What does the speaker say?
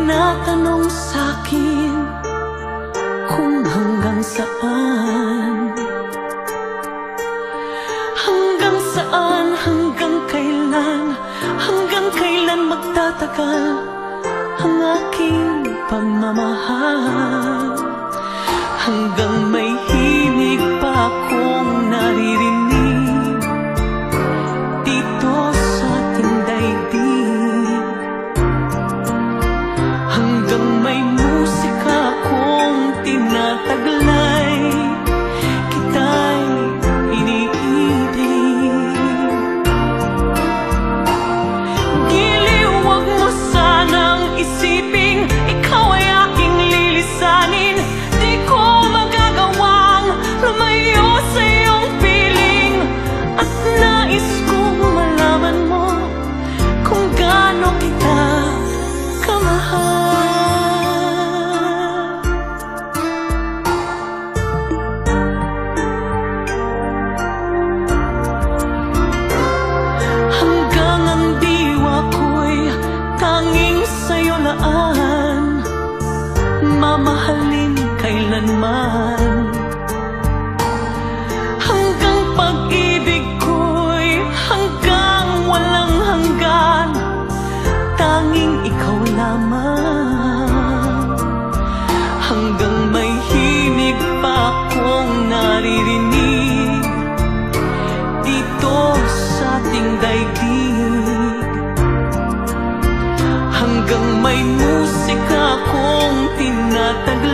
tinatanong sa'kin kung hanggang saan. Hanggang saan, hanggang kailan magtatagal ang aking pagmamahal. Hanggang may himig pa akong naririnig dito sa ating daigdig. Hanggang may musika akong tinataglay, kita'y iniibig. Giliw, wag mo sanang isiping ikaw ay aking lilisanin. Di ko magagawang lumayo sa iyong piling. At nais kong malaman mo kung gaano kita kamahal. Hanggang ang diwa ko'y tanging sa'yo laan, mamahalin kailanman. Hanggang pag-ibig ko'y hanggang walang hanggan, tanging ikaw lamang. Hanggang may himig pa akong naririnig dito sa ating daigdig. Hanggang may musika akong tinataglay,